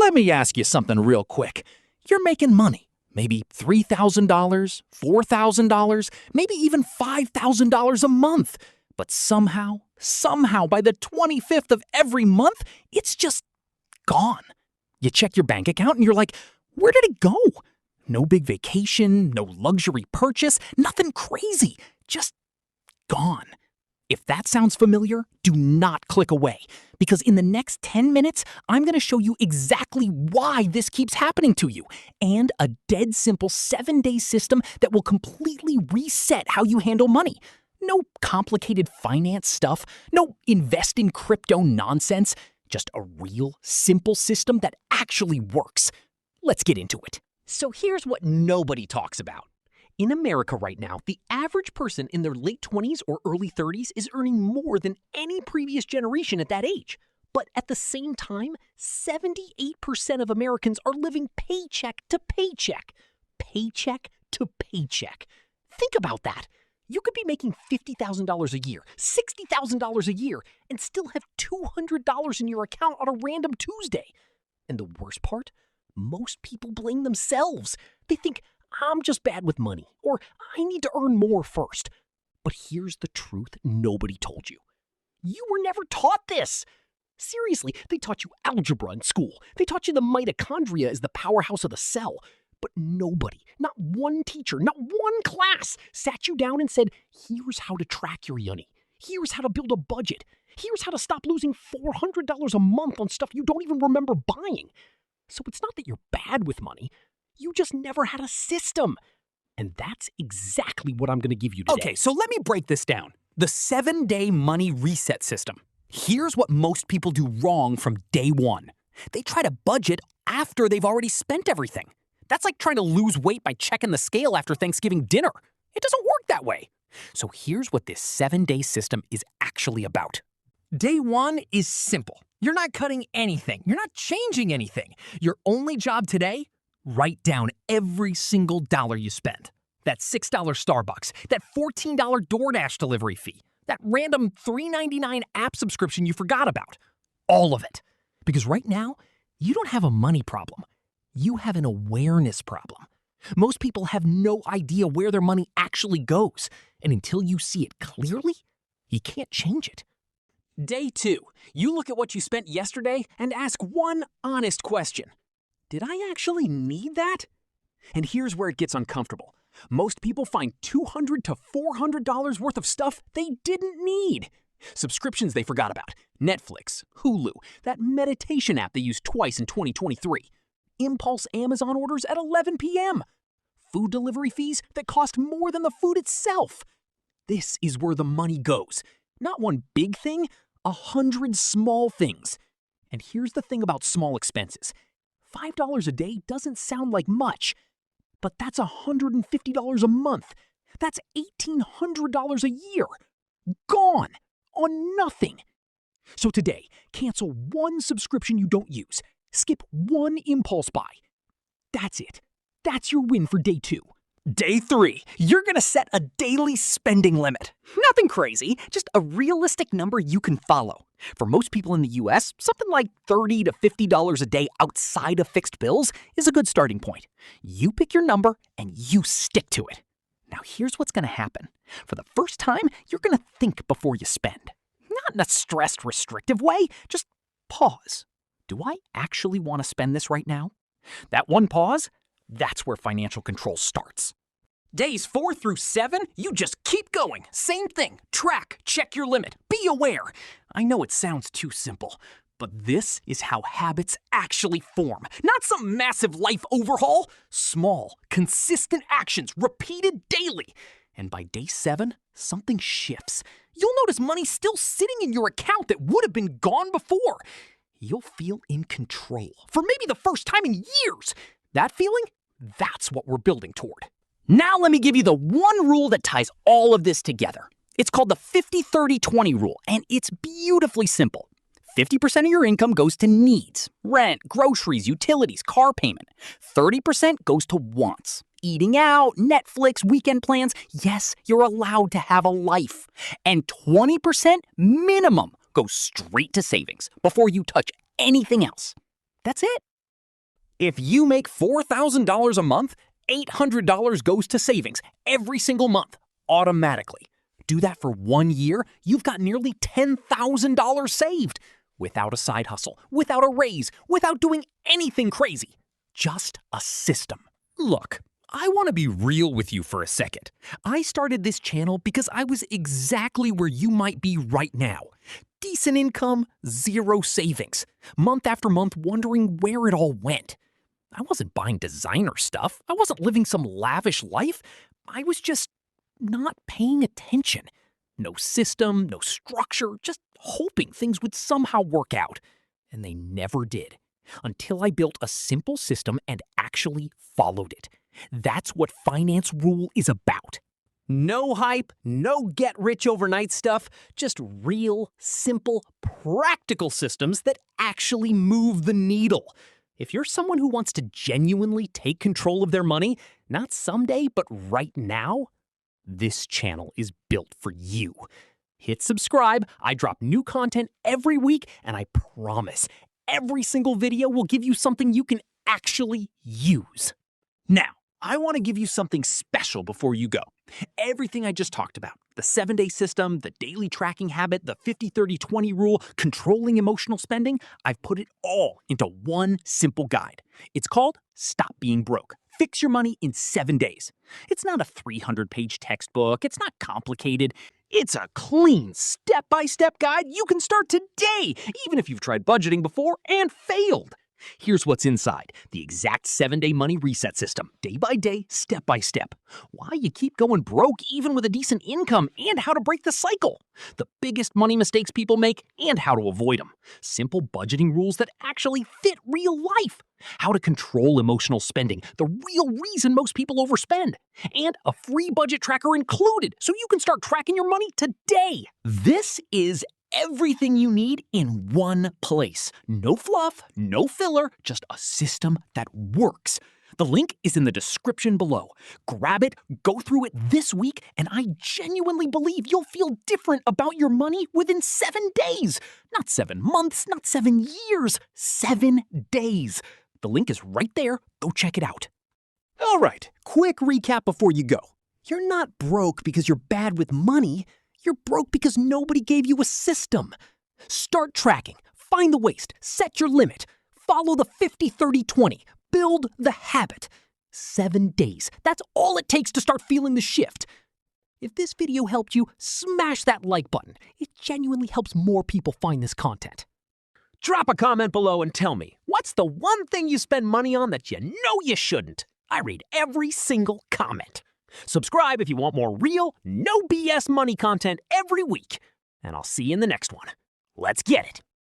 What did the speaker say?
Let me ask you something real quick. You're making money. Maybe $3,000, $4,000, maybe even $5,000 a month. But somehow, by the 25th of every month, it's just gone. You check your bank account and you're like, where did it go? No big vacation, no luxury purchase, nothing crazy. Just gone. If that sounds familiar, do not click away, because in the next 10 minutes, I'm going to show you exactly why this keeps happening to you, and a dead simple 7-day system that will completely reset how you handle money. No complicated finance stuff, no invest in crypto nonsense, just a real, simple system that actually works. Let's get into it. So here's what nobody talks about. In America right now, the average person in their late 20s or early 30s is earning more than any previous generation at that age. But at the same time, 78% of Americans are living paycheck to paycheck. Paycheck to paycheck. Think about that. You could be making $50,000 a year, $60,000 a year, and still have $200 in your account on a random Tuesday. And the worst part? Most people blame themselves. They think, I'm just bad with money, or I need to earn more first. But here's the truth nobody told you. You were never taught this. Seriously, they taught you algebra in school. They taught you the mitochondria is the powerhouse of the cell. But nobody, not one teacher, not one class, sat you down and said, here's how to track your money. Here's how to build a budget. Here's how to stop losing $400 a month on stuff you don't even remember buying. So it's not that you're bad with money. You just never had a system. And that's exactly what I'm going to give you today. Okay, so let me break this down. The 7-day money reset system. Here's what most people do wrong from day one. They try to budget after they've already spent everything. That's like trying to lose weight by checking the scale after Thanksgiving dinner. It doesn't work that way. So here's what this 7-day system is actually about. Day one is simple. You're not cutting anything. You're not changing anything. Your only job today? Write down every single dollar you spend. That $6 Starbucks, that $14 DoorDash delivery fee, that random $3.99 app subscription you forgot about. All of it. Because right now, you don't have a money problem. You have an awareness problem. Most people have no idea where their money actually goes. And until you see it clearly, you can't change it. Day 2, you look at what you spent yesterday and ask one honest question. Did I actually need that? And here's where it gets uncomfortable. Most people find $200 to $400 worth of stuff they didn't need. Subscriptions they forgot about. Netflix, Hulu, that meditation app they used twice in 2023. Impulse Amazon orders at 11 p.m. Food delivery fees that cost more than the food itself. This is where the money goes. Not one big thing, 100 small things. And here's the thing about small expenses. $5 a day doesn't sound like much, but that's $150 a month. That's $1,800 a year. Gone on nothing. So today, cancel one subscription you don't use. Skip one impulse buy. That's it. That's your win for day 2. Day 3, you're going to set a daily spending limit. Nothing crazy, just a realistic number you can follow. For most people in the US, something like $30 to $50 a day outside of fixed bills is a good starting point. You pick your number and you stick to it. Now here's what's going to happen. For the first time, you're going to think before you spend. Not in a stressed, restrictive way, just pause. Do I actually want to spend this right now? That one pause, that's where financial control starts. Days 4 through 7, you just keep going. Same thing. Track, check your limit, be aware. I know it sounds too simple, but this is how habits actually form. Not some massive life overhaul. Small, consistent actions repeated daily. And by day 7, something shifts. You'll notice money still sitting in your account that would have been gone before. You'll feel in control for maybe the first time in years. That feeling? That's what we're building toward. Now let me give you the one rule that ties all of this together. It's called the 50-30-20 rule, and it's beautifully simple. 50% of your income goes to needs, rent, groceries, utilities, car payment. 30% goes to wants, eating out, Netflix, weekend plans. Yes, you're allowed to have a life. And 20% minimum goes straight to savings before you touch anything else. That's it. If you make $4,000 a month, $800 goes to savings every single month, automatically. Do that for 1 year, you've got nearly $10,000 saved. Without a side hustle, without a raise, without doing anything crazy. Just a system. Look, I want to be real with you for a second. I started this channel because I was exactly where you might be right now. Decent income, zero savings. Month after month wondering where it all went. I wasn't buying designer stuff. I wasn't living some lavish life. I was just not paying attention. No system, no structure, just hoping things would somehow work out. And they never did. Until I built a simple system and actually followed it. That's what Finance Rule is about. No hype, no get-rich-overnight stuff, just real, simple, practical systems that actually move the needle. If you're someone who wants to genuinely take control of their money, not someday, but right now, this channel is built for you. Hit subscribe. I drop new content every week, and I promise every single video will give you something you can actually use. Now, I want to give you something special before you go. Everything I just talked about, the 7-day system, the daily tracking habit, the 50-30-20 rule, controlling emotional spending, I've put it all into one simple guide. It's called Stop Being Broke. Fix your money in 7 days. It's not a 300-page textbook. It's not complicated. It's a clean, step-by-step guide you can start today, even if you've tried budgeting before and failed. Here's what's inside. The exact 7-day money reset system, day by day, step by step. Why you keep going broke even with a decent income and how to break the cycle. The biggest money mistakes people make and how to avoid them. Simple budgeting rules that actually fit real life. How to control emotional spending, the real reason most people overspend. And a free budget tracker included so you can start tracking your money today. This is everything you need in one place. No fluff, no filler, just a system that works. The link is in the description below. Grab it, go through it this week, and I genuinely believe you'll feel different about your money within 7 days. Not 7 months, not 7 years, 7 days. The link is right there. Go check it out. All right, quick recap before you go. You're not broke because you're bad with money. You're broke because nobody gave you a system. Start tracking, find the waste, set your limit, follow the 50-30-20, build the habit. 7 days, that's all it takes to start feeling the shift. If this video helped you, smash that like button. It genuinely helps more people find this content. Drop a comment below and tell me, what's the one thing you spend money on that you know you shouldn't? I read every single comment. Subscribe if you want more real, no BS money content every week. And I'll see you in the next one. Let's get it.